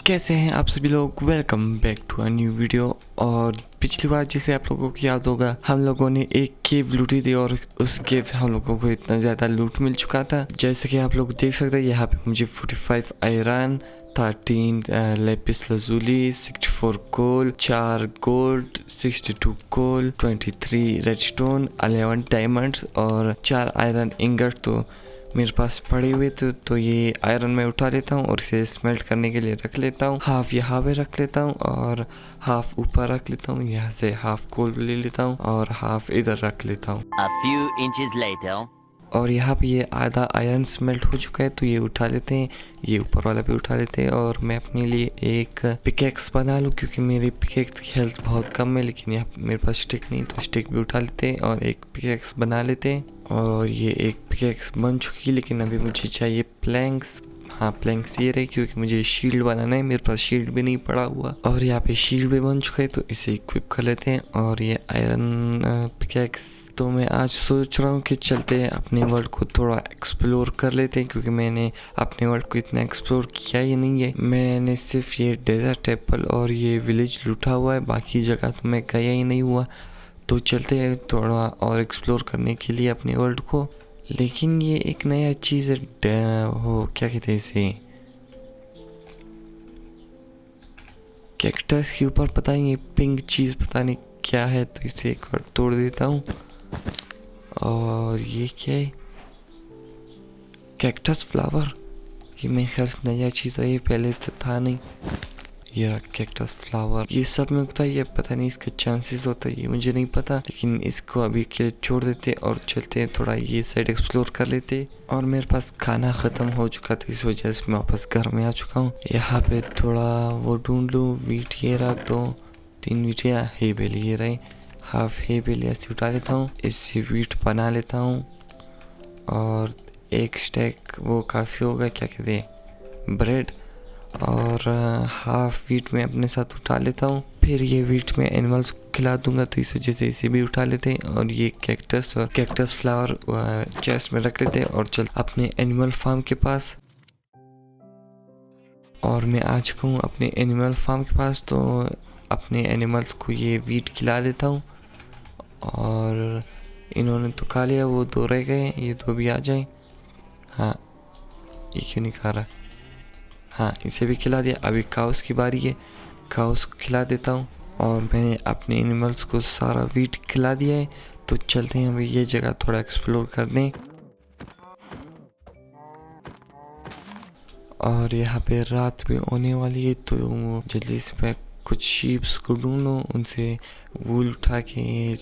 कैसे हैं आप सभी लोग। Welcome back to a new video. और पिछली बार जैसे आप लोगों को याद होगा, हम लोगों ने एक केव लूटी थी और उस केव से हम लोगों को इतना ज़्यादा लूट मिल चुका था। जैसे कि आप लोग देख सकते हैं, यहाँ पे मुझे 45 आयरन, 13 लेपिस लजूली, 64 कोल, 4 गोल्ड, 62 कोल, 23 रेडस्टोन, 11 डायमंड्स और 4 आयरन इंगट तो मेरे पास पड़े हुए तो ये आयरन मैं उठा लेता हूँ और इसे स्मेल्ट करने के लिए रख लेता हूँ। हाफ यहाँ पे रख लेता हूँ और हाफ ऊपर रख लेता हूँ। यहाँ से हाफ कोल ले लेता हूँ और हाफ इधर रख लेता हूँ। A few inches later. और यहाँ पे ये आधा आयरन स्मेल्ट हो चुका है तो ये उठा लेते हैं, ये ऊपर वाला भी उठा लेते हैं। और मैं अपने लिए एक पिकेक्स बना लूँ क्योंकि मेरी पिकेक्स की हेल्थ बहुत कम है, लेकिन यहाँ मेरे पास स्टिक नहीं तो स्टिक भी उठा लेते हैं और एक पिकेक्स बना लेते हैं। और ये एक पिकेक्स बन चुकी है, लेकिन अभी मुझे चाहिए प्लैंक्स। हाँ, प्लैंक्स ये रहे क्योंकि मुझे शील्ड बनाना है, मेरे पास शील्ड भी नहीं पड़ा हुआ। और यहाँ पे शील्ड भी बन चुका है तो इसे इक्विप कर लेते हैं। और ये आयरन पिकेक्स तो मैं आज सोच रहा हूँ कि चलते हैं अपने वर्ल्ड को थोड़ा एक्सप्लोर कर लेते हैं, क्योंकि मैंने अपने वर्ल्ड को इतना एक्सप्लोर किया ही नहीं है। मैंने सिर्फ ये डेजर्ट टेम्पल और ये विलेज लूटा हुआ है, बाकी जगह तो मैं गया ही नहीं हुआ। तो चलते हैं थोड़ा और एक्सप्लोर करने के लिए अपने वर्ल्ड को। लेकिन ये एक नया चीज़ हो, क्या कहते हैं इसे, कैक्टस के ऊपर पता नहीं ये पिंक चीज़ पता नहीं क्या है, तो इसे एक बार तोड़ देता हूँ। और ये क्या है, कैक्टस फ्लावर, ये मेरे ख्याल से नया चीज़ है, ये पहले तो था नहीं। ये रहा कैक्टस फ्लावर, ये सब में उगता है, ये पता नहीं इसका चांसेस होता है ये मुझे नहीं पता, लेकिन इसको अभी के लिए छोड़ देते और चलते हैं थोड़ा ये साइड एक्सप्लोर कर लेते। और मेरे पास खाना ख़त्म हो चुका था, इस वजह से मैं वापस घर में आ चुका हूँ। यहाँ पे थोड़ा वो ढूंढ लूँ, वीट ये रहा, 2-3 वीट हे बेल ये रहे, हाफ हे बेल ऐसे उठा लेता हूँ, इससे वीट बना लेता हूँ। और एक स्टैक वो काफ़ी होगा, क्या कहते हैं, ब्रेड। और हाफ वीट में अपने साथ उठा लेता हूँ, फिर ये वीट में एनिमल्स को खिला दूंगा, तो इस वजह से इसे भी उठा लेते हैं। और ये कैक्टस और कैक्टस फ्लावर चेस्ट में रख लेते हैं और चल अपने एनिमल फार्म के पास। और मैं आ चुका हूँ अपने एनिमल फार्म के पास, तो अपने एनिमल्स को ये वीट खिला देता हूँ। और इन्होंने तो खा लिया, वो 2 रह गए, ये 2 भी आ जाएं। हाँ, ये क्यों नहीं खा रहा, हाँ इसे भी खिला दिया। अभी काउस की बारी है, काउस को खिला देता हूँ। और मैंने अपने एनिमल्स को सारा वीट खिला दिया है, तो चलते हैं अभी ये जगह थोड़ा एक्सप्लोर करने। और यहाँ पे रात भी होने वाली है, तो जल्दी से मैं कुछ शीप्स को ढूंढूं, उनसे वूल उठा के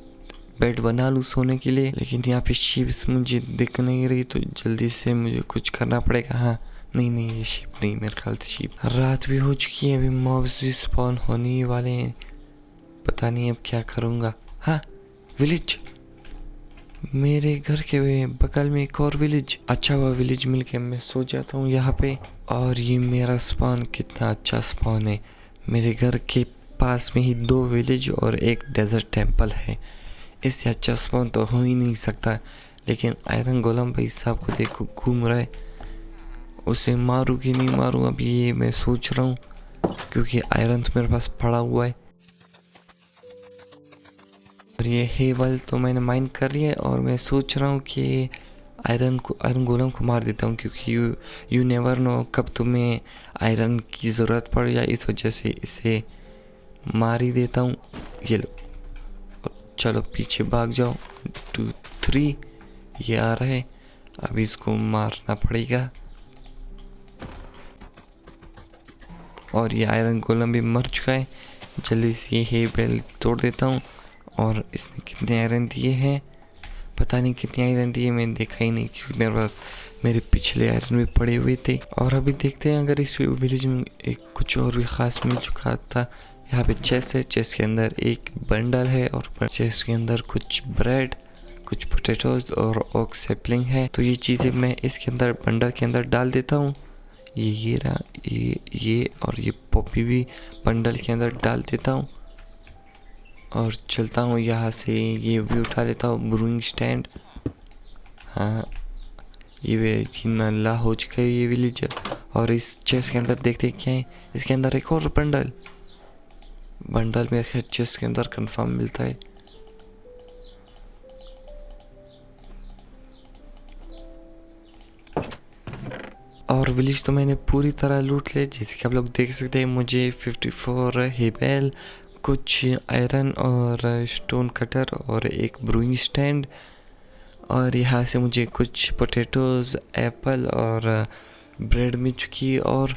बेड बना लूँ सोने के लिए। लेकिन यहाँ पे शीप्स मुझे दिख नहीं रही, तो जल्दी से मुझे कुछ करना पड़ेगा। हाँ नहीं, ये शिप नहीं, मेरे ख्याल से शिप। रात भी हो चुकी है, अभी मॉब्स भी स्पॉन होने ही वाले हैं, पता नहीं अब क्या करूँगा। हाँ, विलेज, मेरे घर के बगल में एक और विलेज। अच्छा हुआ विलेज मिल के मैं सो जाता हूँ यहाँ पे। और ये मेरा स्पॉन कितना अच्छा स्पॉन है, मेरे घर के पास में ही 2 विलेज और एक डेजर्ट टेम्पल है, इससे अच्छा स्पॉन तो हो ही नहीं सकता। लेकिन आयरन गोलम भाई साहब को देखो घूम रहा है, उसे मारूँ कि नहीं मारूँ अभी ये मैं सोच रहा हूँ, क्योंकि आयरन तो मेरे पास पड़ा हुआ है। और ये हेबल तो मैंने माइन कर लिया है, और मैं सोच रहा हूँ कि आयरन गोलम को मार देता हूँ, क्योंकि यू नेवर नो कब तुम्हें आयरन की ज़रूरत पड़ जाए, इस वजह से इसे मार ही देता हूँ। ये लो, चलो पीछे भाग जाओ, 2 3, ये आ रहा है, अभी इसको मारना पड़ेगा। और ये आयरन गोलम भी मर चुका है, जल्दी से ये बेल तोड़ देता हूँ। और इसने कितने आयरन दिए हैं, पता नहीं कितने आयरन दिए, मैंने देखा ही नहीं, क्योंकि मेरे पास मेरे पिछले आयरन भी पड़े हुए थे। और अभी देखते हैं अगर इस विलेज में एक कुछ और भी ख़ास मिल चुका था। यहाँ पे चेस्ट है, चेस्ट के अंदर एक बंडल है, और चेस्ट के अंदर कुछ ब्रेड, कुछ पोटैटोज और ओक सेपलिंग है। तो ये चीज़ें मैं इसके अंदर बंडल के अंदर डाल देता हूँ। ये रहा, ये और ये पॉपी भी बंडल के अंदर डाल देता हूँ। और चलता हूँ यहाँ से, ये भी उठा लेता हूँ ब्रूइंग स्टैंड। हाँ, ये नल्ला हो चुका है ये विलेजर। और इस चेस्ट के अंदर देखते क्या है, इसके अंदर एक और बंडल मेरे ख्याल चेस्ट के अंदर कंफर्म मिलता है। और विलेज तो मैंने पूरी तरह लूट लिया, जैसे कि आप लोग देख सकते हैं। मुझे 54 हेबेल, कुछ आयरन और स्टोन कटर और एक ब्रूइंग स्टैंड, और यहाँ से मुझे कुछ पोटैटोज़, एप्पल और ब्रेड मिल चुकी है। और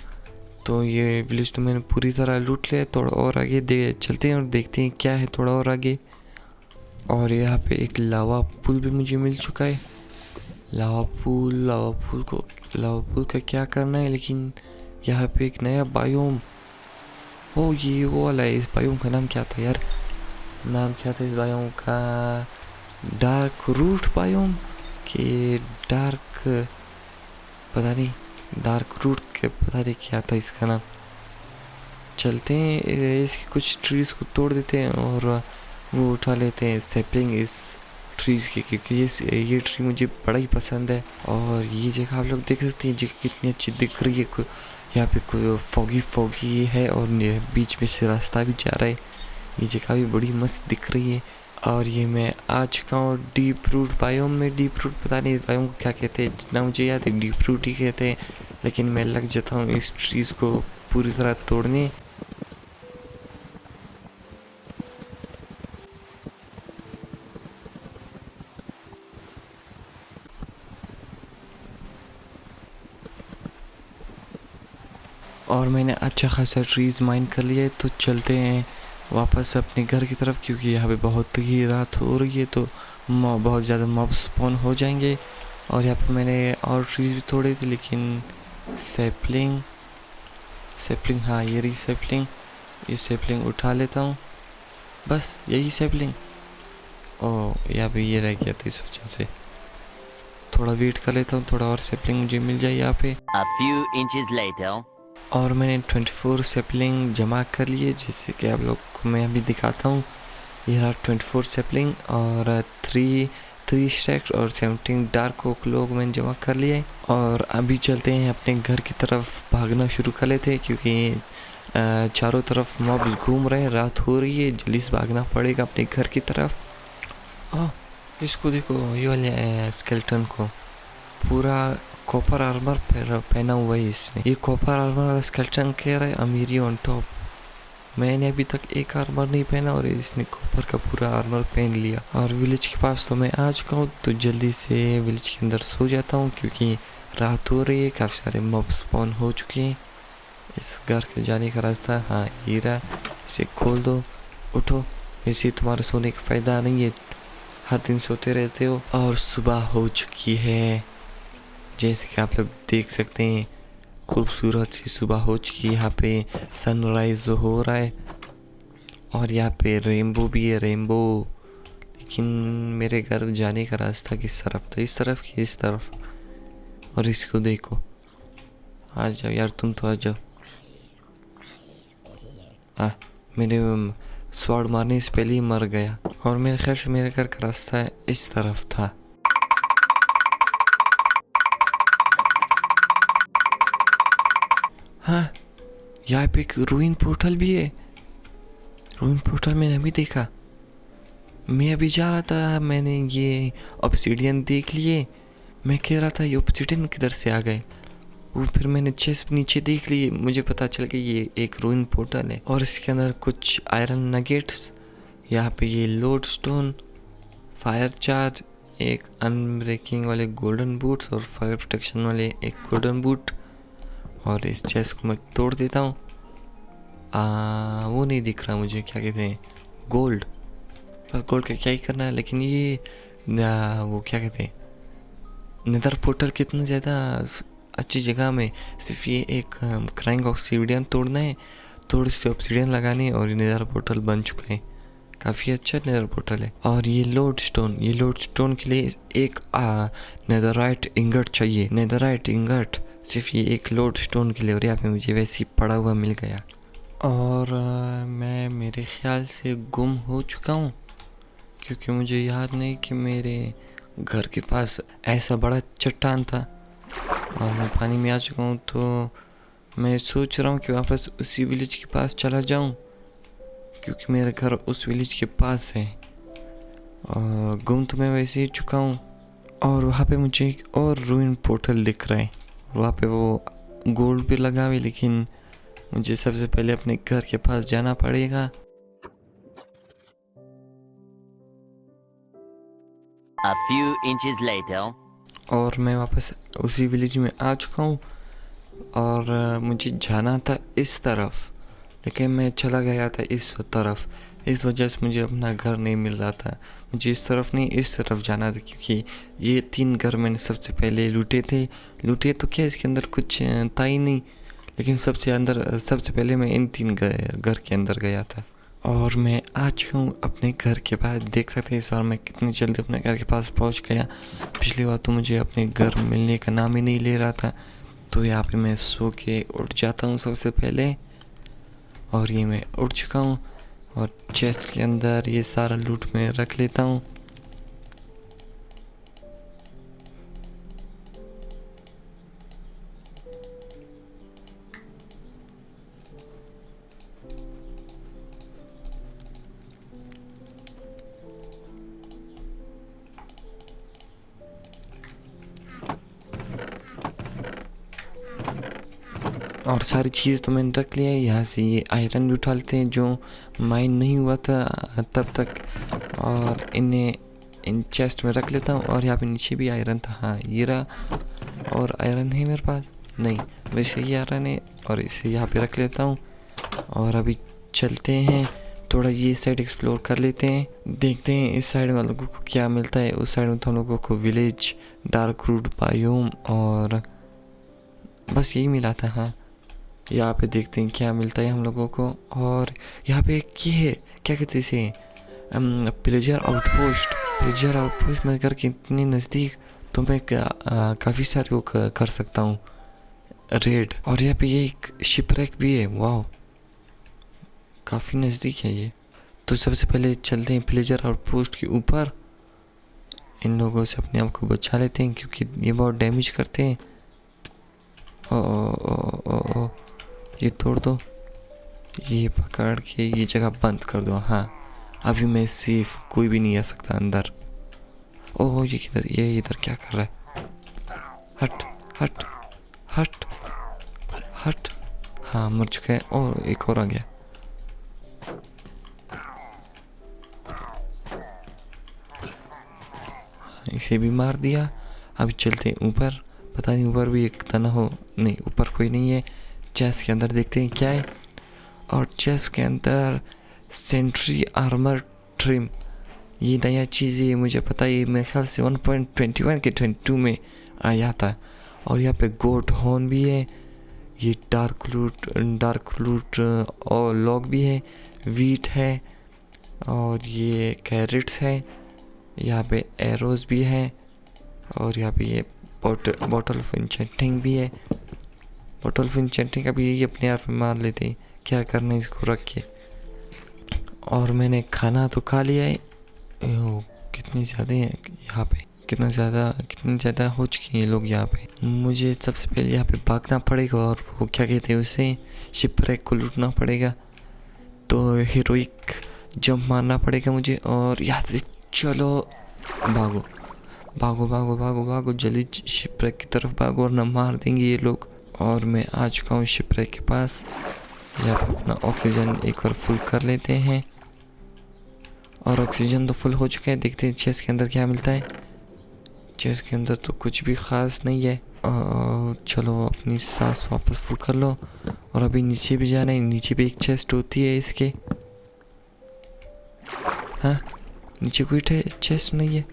तो ये विलेज तो मैंने पूरी तरह लूट लिया। थोड़ा और आगे चलते हैं और देखते हैं क्या है थोड़ा और आगे। और यहाँ पे एक लावा पुल भी मुझे मिल चुका है। लावा पुल का क्या करना है, लेकिन यहाँ पे एक नया बायोम, ओ ये वो वाला है। इस बायोम का नाम क्या था यार, नाम क्या था इस बायोम का? डार्क रूट बायोम के डार्क, पता नहीं, डार्क रूट के पता नहीं क्या था इसका नाम। चलते हैं इसके कुछ ट्रीज़ को तोड़ देते हैं और वो उठा लेते हैं सैपलिंग इस ट्रीज़ की, क्योंकि ये ट्री मुझे बड़ा ही पसंद है। और ये जगह आप लोग देख सकते हैं, जगह कितनी अच्छी दिख रही है। यहाँ पे कोई फॉगी है और बीच में से रास्ता भी जा रहा है। ये जगह भी बड़ी मस्त दिख रही है। और ये मैं आ चुका हूँ डीप रूट बायोम में। डीप रूट पता नहीं इस बायोम को क्या कहते हैं, जितना मुझे याद है डीप रूट ही कहते हैं। लेकिन मैं लग जाता हूँ इस ट्रीज़ को पूरी तरह तोड़ने। और मैंने अच्छा खासा ट्रीज़ माइन कर लिया है, तो चलते हैं वापस अपने घर की तरफ, क्योंकि यहाँ पे बहुत ही रात हो रही है, तो बहुत ज़्यादा मॉब स्पॉन हो जाएंगे। और यहाँ पे मैंने और ट्रीज़ भी तोड़े थे, लेकिन सैपलिंग, हाँ ये रही सैपलिंग। ये सैपलिंग उठा लेता हूँ, बस यही सैपलिंग। ओह यहाँ पे ये रह गया था, इस वजह से थोड़ा वेट कर लेता हूँ, थोड़ा और सैपलिंग मुझे मिल जाए यहाँ पे। A few inches later. और मैंने 24 सैपलिंग जमा कर लिए, जैसे कि आप लोग को मैं अभी दिखाता हूँ। ये रहा 24 सैपलिंग और 3 स्टैक्स और 17 डार्क ओक लोग मैंने जमा कर लिए। और अभी चलते हैं अपने घर की तरफ, भागना शुरू कर लेते हैं, क्योंकि चारों तरफ मॉब्स घूम रहे हैं, रात हो रही है, जल्दी से भागना पड़ेगा अपने घर की तरफ। इसको देखो, ये वाले स्केलेटन को पूरा कॉपर आर्मर पहना हुआ है इसने। ये कॉपर आर्मर स्केलेटन कह रहा है अमीरी ऑन टॉप। मैंने अभी तक एक आर्मर नहीं पहना और इसने कॉपर का पूरा आर्मर पहन लिया। और विलेज के पास तो मैं आ चुका हूँ, तो जल्दी से विलेज के अंदर सो जाता हूँ, क्योंकि रात हो रही है, काफ़ी सारे मॉब स्पॉन हो चुके हैं। इस घर के जाने का रास्ता, हाँ ये रहा, इसे खोल दो। उठो, ऐसे तुम्हारे सोने का फ़ायदा नहीं है, हर दिन सोते रहते हो। और सुबह हो चुकी है, जैसे कि आप लोग देख सकते हैं, खूबसूरत सी सुबह हो चुकी है। यहाँ पे सनराइज हो रहा है और यहाँ पे रेनबो भी है, रेनबो। लेकिन मेरे घर जाने का रास्ता किस तरफ था, इस तरफ कि इस तरफ? और इसको देखो, आ जाओ यार, तुम तो आ जाओ। मेरे स्वॉर्ड मारने से पहले ही मर गया। और मेरे ख्याल से मेरे घर का रास्ता इस तरफ था। हाँ, यहाँ पे एक रूइन पोर्टल भी है। रूइन पोर्टल मैंने अभी देखा, मैं अभी जा रहा था, मैंने ये ऑब्सीडियन देख लिए। मैं कह रहा था ये ऑब्सीडियन किधर से आ गए, वो फिर मैंने चेस्ट नीचे देख लिए, मुझे पता चल गया ये एक रूइन पोर्टल है। और इसके अंदर कुछ आयरन नगेट्स, यहाँ पे ये लोड स्टोन, फायर चार्ज, एक अनब्रेकिंग वाले गोल्डन बूट्स और फायर प्रोटेक्शन वाले एक गोल्डन बूट। और इस चेस्ट को मैं तोड़ देता हूँ। वो नहीं दिख रहा मुझे, क्या कहते हैं, गोल्ड। बस गोल्ड का क्या ही करना है, लेकिन ये वो क्या कहते हैं, नेदर पोर्टल कितना ज़्यादा अच्छी जगह में सिर्फ ये एक क्राइंग ऑब्सीडियन तोड़ना है, थोड़ी सी ऑब्सीडियन लगानी है और ये नेदर पोर्टल बन चुका है। काफ़ी अच्छा नेदर पोर्टल है। और ये लोड स्टोन के लिए एक नेदराइट इंगट चाहिए। नेदराइट इंगट सिर्फ ये एक लोड स्टोन के लिए, और यहाँ पे मुझे वैसे ही पड़ा हुआ मिल गया। और मैं मेरे ख्याल से गुम हो चुका हूँ, क्योंकि मुझे याद नहीं कि मेरे घर के पास ऐसा बड़ा चट्टान था और मैं पानी में आ चुका हूँ। तो मैं सोच रहा हूँ कि वापस उसी विलेज के पास चला जाऊँ, क्योंकि मेरा घर उस विलेज के पास है। और गुम तो मैं वैसे ही चुका हूँ। और वहाँ पे मुझे एक और रूइन पोर्टल दिख रहा है। वहाँ पे वो गोल्ड भी लगा हुआ है, लेकिन मुझे सबसे पहले अपने घर के पास जाना पड़ेगा। A few inches later. और मैं वापस उसी विलेज में आ चुका हूँ और मुझे जाना था इस तरफ, लेकिन मैं चला गया था इस तरफ। इस वजह से मुझे अपना घर नहीं मिल रहा था। मुझे इस तरफ नहीं, इस तरफ जाना था, क्योंकि ये 3 घर मैंने सबसे पहले लूटे थे। लूटे तो क्या, इसके अंदर कुछ था ही नहीं, लेकिन सबसे पहले मैं इन 3 घर के अंदर गया था। और मैं आ चुका हूँ अपने घर के पास। देख सकते हैं इस बार मैं कितनी जल्दी अपने घर के पास पहुँच गया। पिछली बार तो मुझे अपने घर मिलने का नाम ही नहीं ले रहा था। तो यहाँ पे मैं सो के उठ जाता हूँ सबसे पहले, और ये मैं उठ चुका हूँ। और चेस्ट के अंदर ये सारा लूट मैं रख लेता हूँ। और सारी चीज़ तो मैंने रख लिया है। यहाँ से ये आयरन भी उठा लेते हैं जो माइन नहीं हुआ था तब तक, और इन्हें इन चेस्ट में रख लेता हूँ। और यहाँ पे नीचे भी आयरन था, हाँ ये रहा। और आयरन है मेरे पास नहीं, वैसे ही आयरन है, और इसे यहाँ पे रख लेता हूँ। और अभी चलते हैं, थोड़ा ये साइड एक्सप्लोर कर लेते हैं, देखते हैं इस साइड में हम लोगों को क्या मिलता है। उस साइड में तो हम लोगों को विलेज, डार्क रूट बायोम और बस यही मिला था। हाँ, यहाँ पे देखते हैं क्या मिलता है हम लोगों को। और यहाँ पे ये है, क्या कहते हैं इसे, प्लेजर आउटपोस्ट। प्लेजर आउटपोस्ट मेरे घर के इतने नज़दीक, तो मैं काफ़ी सारे वो कर सकता हूँ रेड। और यहाँ पे ये एक शिपरेक भी है, वाह काफ़ी नज़दीक है ये। तो सबसे पहले चलते हैं प्लेजर आउटपोस्ट के ऊपर, इन लोगों से अपने आप को बचा लेते हैं, क्योंकि ये बहुत डैमेज करते हैं। ओ ये तोड़ दो, ये पकड़ के ये जगह बंद कर दो। हाँ, अभी मैं सेफ, कोई भी नहीं आ सकता अंदर। ओह ये किधर, ये इधर क्या कर रहा है? हट हट हट हट। हाँ मर चुका है। और एक और आ गया। इसे भी मार दिया। अभी चलते हैं ऊपर, पता नहीं ऊपर भी एक तना हो, नहीं ऊपर कोई नहीं है। चेस्ट के अंदर देखते हैं क्या है। और चेस्ट के अंदर सेंट्री आर्मर ट्रिम, ये नया चीज़ है, मुझे पता है। मेरे ख्याल से 1.21 के 22 में आया था। और यहाँ पे गोट हॉर्न भी है, ये डार्क लूट और लॉग भी है, वीट है, और ये कैरेट्स है। यहाँ पे एरोज भी है, और यहाँ पे ये बॉटल ऑफ इंचेंटिंग भी है। बॉटल ऑफ इंचेंटिंग अभी ये अपने आप में मार लेते हैं, क्या करना है इसको रख के। और मैंने खाना तो खा लिया है। कितने ज़्यादा हैं यहाँ पे, कितने ज़्यादा हो चुके हैं ये लोग यहाँ पे। मुझे सबसे पहले यहाँ पे भागना पड़ेगा, और वो क्या कहते हैं उसे, शिपरेक को लूटना पड़ेगा। तो हीरोइक जंप मारना पड़ेगा मुझे। और यहाँ से चलो भागो भागो भागो भागो भागो, जल्दी शिपरेक की तरफ भागो, वरना मार देंगे ये लोग। और मैं आ चुका हूँ शिपरेक के पास। यहाँ पे अपना ऑक्सीजन एक बार फुल कर लेते हैं। और ऑक्सीजन तो फुल हो चुका है, देखते हैं चेस्ट के अंदर क्या मिलता है। चेस्ट के अंदर तो कुछ भी ख़ास नहीं है। चलो अपनी सांस वापस फुल कर लो। और अभी नीचे भी जाना है, नीचे भी एक चेस्ट होती है इसके। हाँ नीचे कोई चेस्ट नहीं है,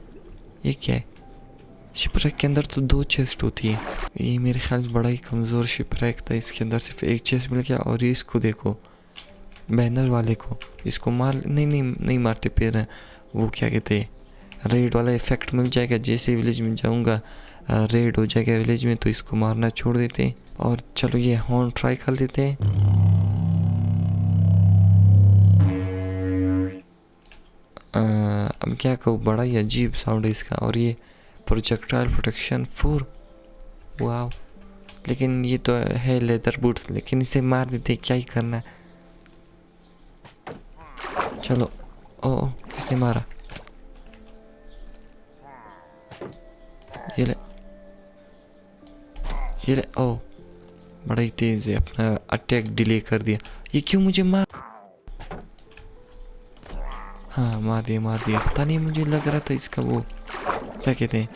ये क्या है? शिपरेक के अंदर तो 2 चेस्ट होती है। ये मेरे ख्याल से बड़ा ही कमज़ोर शिपरेक था, इसके अंदर सिर्फ एक चेस्ट मिल गया। और ये इसको देखो, बैनर वाले को, इसको मार नहीं मारते, फिर वो क्या कहते हैं, रेड वाला इफेक्ट मिल जाएगा। जैसे विलेज में जाऊंगा रेड हो जाएगा विलेज में, तो इसको मारना छोड़ देते हैं। और चलो ये हॉर्न ट्राई कर लेते हैं। अब क्या कहूँ, बड़ा ही अजीब साउंड है इसका। और ये प्रोजेक्टाइल प्रोटेक्शन 4। वाह, लेकिन ये तो है लेदर बूट्स, लेकिन इसे मार देते, क्या ही करना है। चलो। ओ, किसने मारा? ये ले, ये ले। ओ, बड़ा ही तेज है, अपना अटैक डिले कर दिया। ये क्यों मुझे मार? हाँ, मार दिया। पता नहीं, मुझे लग रहा था इसका वो क्या कहते हैं,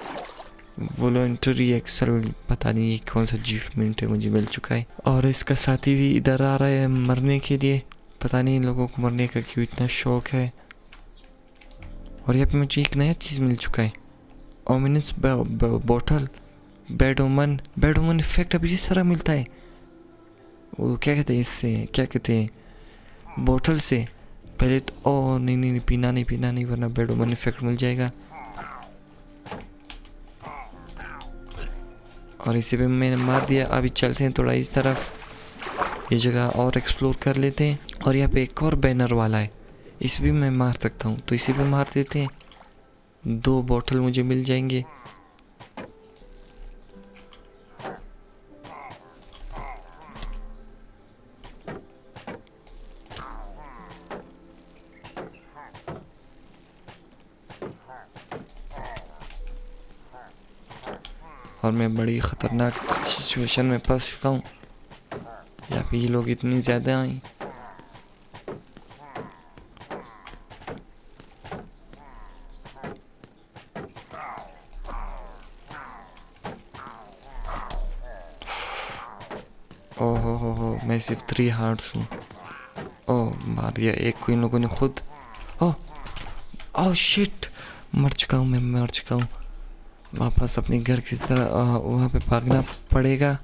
वॉलंटरी एक्सेल, पता नहीं ये कौन सा अचीवमेंट है मुझे मिल चुका है। और इसका साथी भी इधर आ रहा है मरने के लिए। पता नहीं इन लोगों को मरने का क्यों इतना शौक है। और यहाँ पे मुझे एक नया चीज़ मिल चुका है, ओमिनस बॉटल। बैड ओमन इफेक्ट अभी इस तरह मिलता है। वो क्या कहते हैं इससे, क्या कहते हैं, बोतल से। पहले तो ओ नहीं, पीना नहीं, वरना बैड ओमन इफेक्ट मिल जाएगा। और इसे भी मैंने मार दिया। अभी चलते हैं थोड़ा इस तरफ, ये जगह और एक्सप्लोर कर लेते हैं। और यहाँ पे एक और बैनर वाला है, इसे भी मैं मार सकता हूँ, तो इसे भी मार देते हैं। 2 बोतल मुझे मिल जाएंगे। और मैं बड़ी ख़तरनाक सिचुएशन में फंस चुका हूँ। यहाँ पे ये लोग इतनी ज़्यादा आई। ओह हो, मैं सिर्फ 3 हार्ट्स हूँ। ओह, मार दिया एक को इन लोगों ने खुद। ओह शिट, मर चुका हूँ। वापस अपने घर की तरह वहाँ पे भागना पड़ेगा।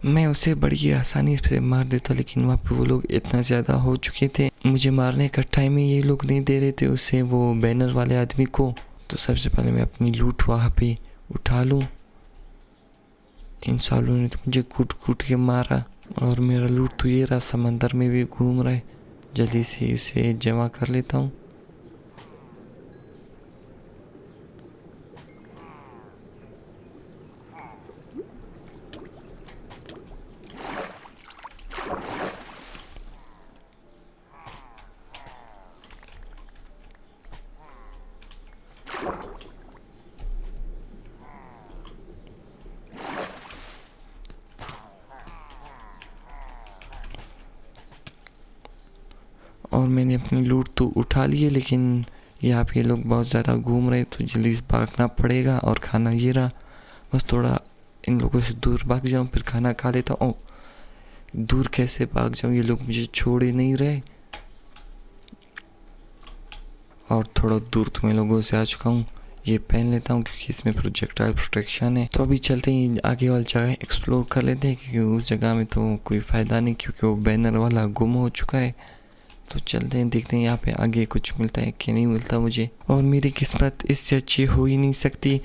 मैं उसे बड़ी आसानी से मार देता, लेकिन वहाँ पे वो लोग इतना ज़्यादा हो चुके थे, मुझे मारने का टाइम ही ये लोग नहीं दे रहे थे उसे, वो बैनर वाले आदमी को। तो सबसे पहले मैं अपनी लूट वहाँ पे उठा लूँ। इन सालों ने तो मुझे कूट के मारा, और मेरा लूट तो ये रहा, समंदर में भी घूम रहा है। जल्दी से उसे जमा कर लेता हूँ। और मैंने अपनी लूट तो उठा ली है, लेकिन यहाँ पे लोग बहुत ज़्यादा घूम रहे, तो जल्दी से भागना पड़ेगा। और खाना ये रहा, बस थोड़ा इन लोगों से दूर भाग जाऊँ, फिर खाना खा लेता हूँ। दूर कैसे भाग जाऊँ, ये लोग मुझे छोड़ ही नहीं रहे। और थोड़ा दूर तो मैं लोगों से आ चुका हूँ। ये पहन लेता हूँ क्योंकि इसमें प्रोजेक्टाइल प्रोटेक्शन है। तो अभी चलते हैं आगे वाली जगह एक्सप्लोर कर लेते हैं, क्योंकि उस जगह में तो कोई फ़ायदा नहीं, क्योंकि वो बैनर वाला गुम हो चुका है। तो चलते हैं, देखते हैं यहाँ पे आगे कुछ मिलता है कि नहीं मिलता मुझे। और मेरी किस्मत इससे अच्छी हो ही नहीं सकती।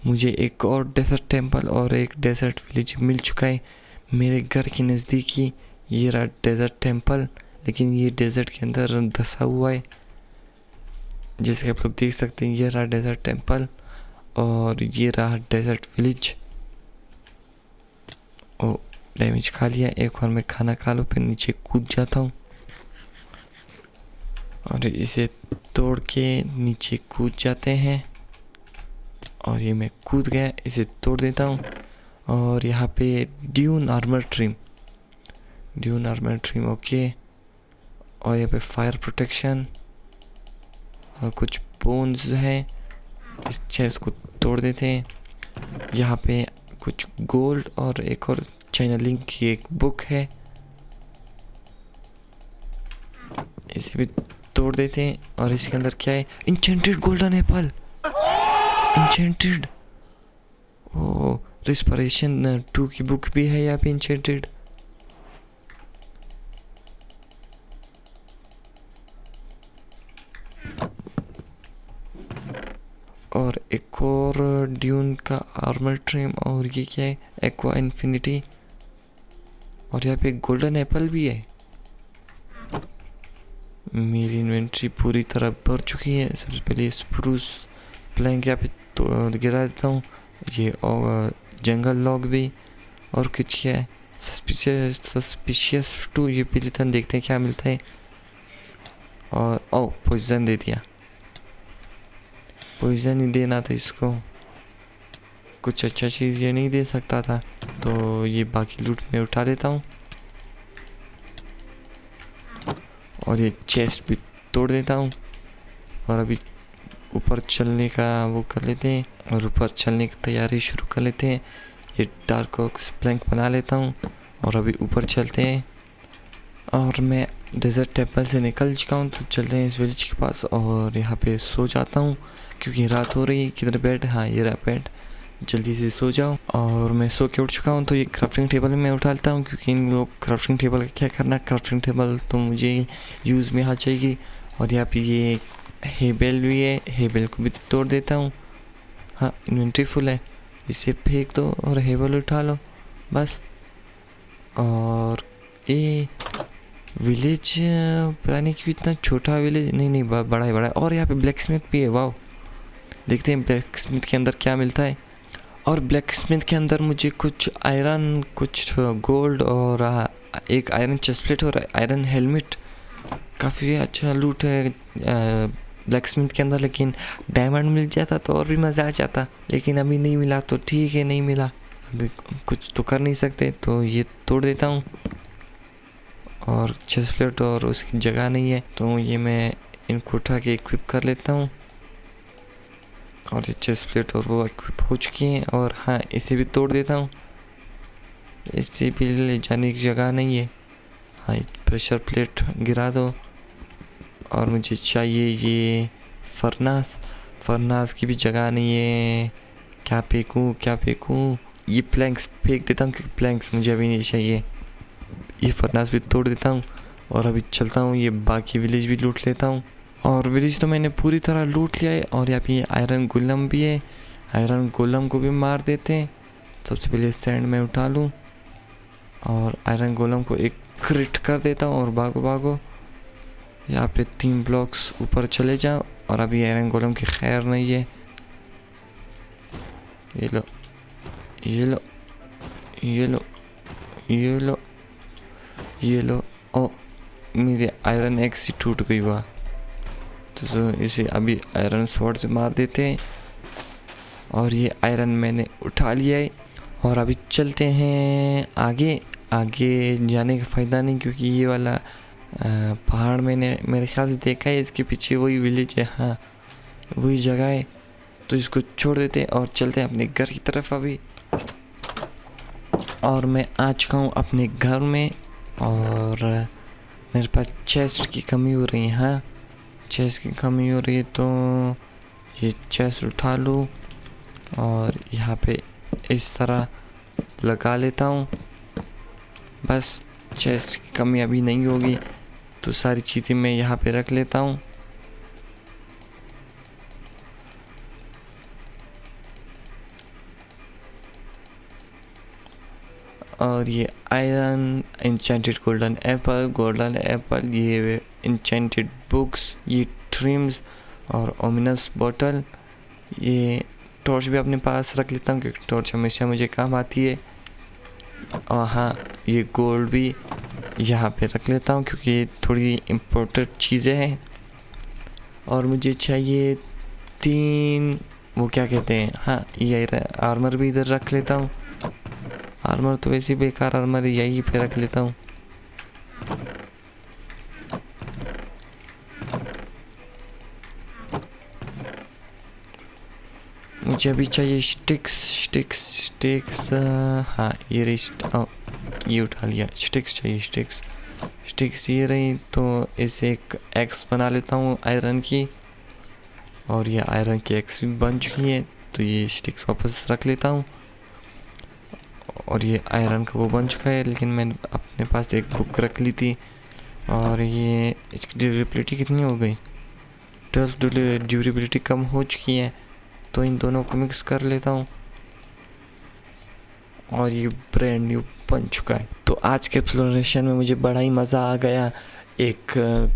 मुझे एक और डेजर्ट टेम्पल और एक डेजर्ट विलेज मिल चुका है मेरे घर के नज़दीक ही। ये रहा डेजर्ट टेम्पल, लेकिन ये डेजर्ट के अंदर धंसा हुआ है, जैसे कि आप लोग देख सकते हैं। ये रहा डेजर्ट टेम्पल और ये रहा डेजर्ट विलेज। ओ, डैमेज खा लिया। एक और मैं खाना खा लूँ, फिर नीचे कूद जाता हूँ और इसे तोड़ के नीचे कूद जाते हैं। और ये मैं कूद गया, इसे तोड़ देता हूँ। और यहाँ पे ड्यून आर्मर ट्रिम, ओके। और यहाँ पे फायर प्रोटेक्शन और कुछ बोन्स हैं, इस चेस्ट को तोड़ देते हैं। यहाँ पे कुछ गोल्ड और एक और चैनलिंग की एक बुक है, इसे भी तोड़ देते हैं। और इसके अंदर क्या है, इंचेंटेड गोल्डन एप्पल, इंचेंटेड। ओ, रिस्परेशन 2 की बुक भी है यहाँ पे इंचेंटेड। और एक और ड्यून का आर्मर ट्रिम। और ये क्या है, एक्वा इन्फिनिटी। और यहाँ पे गोल्डन एप्पल भी है। मेरी इन्वेंट्री पूरी तरह भर चुकी है। सबसे पहले स्प्रूस प्लैंक यहाँ पे तो गिरा देता हूँ। ये जंगल लॉग भी, और कुछ क्या है, सस्पिशियस टू, ये पी लेते हैं, देखते हैं क्या मिलता है। और पॉइजन दे दिया, पॉइजन ही देना था इसको, कुछ अच्छा चीज़ ये नहीं दे सकता था। तो ये बाकी लूट में उठा लेता हूँ और ये चेस्ट भी तोड़ देता हूँ। और अभी ऊपर चलने का वो कर लेते हैं, और ऊपर चलने की तैयारी शुरू कर लेते हैं। ये डार्क ऑक्स प्लैंक बना लेता हूँ और अभी ऊपर चलते हैं। और मैं डेजर्ट टेम्पल से निकल चुका हूँ, तो चलते हैं इस विलेज के पास और यहाँ पे सो जाता हूँ क्योंकि रात हो रही है। किधर बेड? हाँ, ये रहा बेड, जल्दी से सो जाओ। और मैं सो के उठ चुका हूँ, तो ये क्राफ्टिंग टेबल मैं उठा लेता हूँ क्योंकि इन लोग क्राफ्टिंग टेबल क्या करना, क्राफ्टिंग टेबल तो मुझे यूज़ में आ जाएगी। और यहाँ पे ये हेबेल भी है, हेबेल को भी तोड़ देता हूँ। हाँ, इन्वेंट्री फुल है, इसे फेंक दो और हेबल उठा लो बस। और ये विलेज पता नहीं क्यों इतना छोटा विलेज, नहीं बड़ा है बड़ा है। और यहाँ पे ब्लैक स्मिथ भी है, वाह। देखते हैं ब्लैक स्मिथ के अंदर क्या मिलता है। और ब्लैक स्मिथ के अंदर मुझे कुछ आयरन, कुछ गोल्ड और एक आयरन चेस्ट प्लेट और आयरन हेलमेट, काफ़ी अच्छा लूट है ब्लैक स्मिथ के अंदर। लेकिन डायमंड मिल जाता तो और भी मज़ा आ जाता, लेकिन अभी नहीं मिला तो ठीक है, नहीं मिला, अभी कुछ तो कर नहीं सकते। तो ये तोड़ देता हूँ और चेस्ट प्लेट और उसकी जगह नहीं है, तो ये मैं इनको उठा के इक्विप कर लेता हूँ। और ये चेस्ट प्लेट और वो इक्विप हो चुकी हैं। और हाँ, इसे भी तोड़ देता हूँ, इसे भी ले जाने की जगह नहीं है। हाँ, प्रेशर प्लेट गिरा दो। और मुझे चाहिए ये फरनास की भी जगह नहीं है। क्या फेंकूँ? ये प्लैंक्स फेंक देता हूँ क्योंकि प्लैंक्स मुझे अभी नहीं चाहिए। ये फरनास भी तोड़ देता हूँ और अभी चलता हूँ, ये बाकी विलेज भी लूट लेता हूँ। और विलेज तो मैंने पूरी तरह लूट लिया है। और यहाँ पे आयरन गोलम भी है, आयरन गोलम को भी मार देते हैं। सबसे पहले सैंड में उठा लूँ और आयरन गोलम को एक क्रिट कर देता हूँ और भागो। यहाँ पे 3 ब्लॉक्स ऊपर चले जाओ। और अभी आयरन गोलम की खैर नहीं है। ये लो। ओ, मेरे आयरन एक्स ही टूट गई हुआ, तो इसे अभी आयरन स्वॉर्ड से मार देते हैं। और ये आयरन मैंने उठा लिया है। और अभी चलते हैं आगे जाने का फ़ायदा नहीं क्योंकि ये वाला पहाड़ मैंने मेरे ख्याल से देखा है, इसके पीछे वही विलेज है। हाँ, वही जगह है, तो इसको छोड़ देते हैं और चलते हैं अपने घर की तरफ अभी। और मैं आ चुका हूँ अपने घर में और मेरे पास चेस्ट की कमी हो रही है। हाँ, चेस्ट की कमी हो रही है, तो ये चेस्ट उठा लूँ और यहाँ पे इस तरह लगा लेता हूँ। बस चेस्ट की कमी अभी नहीं होगी, तो सारी चीज़ें मैं यहाँ पे रख लेता हूँ। और ये आयरन, इंचेंटेड गोल्डन एप्पल, ये इंचेंटेड बुक्स, ये ट्रिम्स और ओमिनस बॉटल। ये टॉर्च भी अपने पास रख लेता हूँ क्योंकि टॉर्च हमेशा मुझे काम आती है। और हाँ, ये गोल्ड भी यहाँ पे रख लेता हूँ क्योंकि ये थोड़ी इम्पोर्टेंट चीज़ें हैं। और मुझे चाहिए 3 वो क्या कहते हैं, हाँ, ये आर्मर भी इधर रख लेता हूँ। आर्मर तो वैसे बेकार आर्मर है, यही पे रख लेता हूँ। मुझे अभी चाहिए स्टिक्स। हाँ, ये रही, ये उठा लिया। स्टिक्स चाहिए, स्टिक्स ये रही, तो इसे एक एक्स बना लेता हूँ आयरन की। और ये आयरन की एक्स भी बन चुकी है, तो ये स्टिक्स वापस रख लेता हूँ। और ये आयरन का वो बन चुका है, लेकिन मैंने अपने पास एक बुक रख ली थी। और ये इसकी ड्यूरेबिलिटी कितनी हो गई? 12 ड्यूरेबिलिटी कम हो चुकी है, तो इन दोनों को मिक्स कर लेता हूँ। और ये ब्रांड न्यू बन चुका है। तो आज के एक्सप्लोरेशन में मुझे बड़ा ही मज़ा आ गया। एक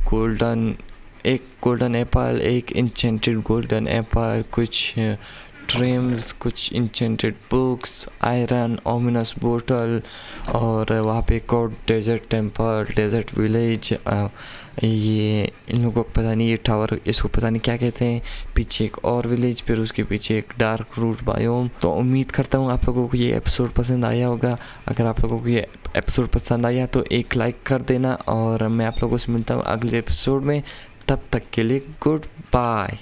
गोल्डन एप्पल, एक इंचेंटेड गोल्डन एप्पल, कुछ ड्रीम्स, कुछ इंचेंटेड बुक्स, आयरन, ओमिनस बोतल, और वहाँ पे एक और डेजर्ट टेम्पल, डेजर्ट विलेज। ये इन लोगों को पता नहीं, ये टावर इसको पता नहीं क्या कहते हैं। पीछे एक और विलेज, फिर उसके पीछे एक डार्क रूट बायोम। तो उम्मीद करता हूँ आप लोगों को ये एपिसोड पसंद आया होगा। अगर आप लोगों को ये एपिसोड पसंद आया तो एक लाइक कर देना, और मैं आप लोगों से मिलता हूँ अगले एपिसोड में। तब तक के लिए गुड बाय।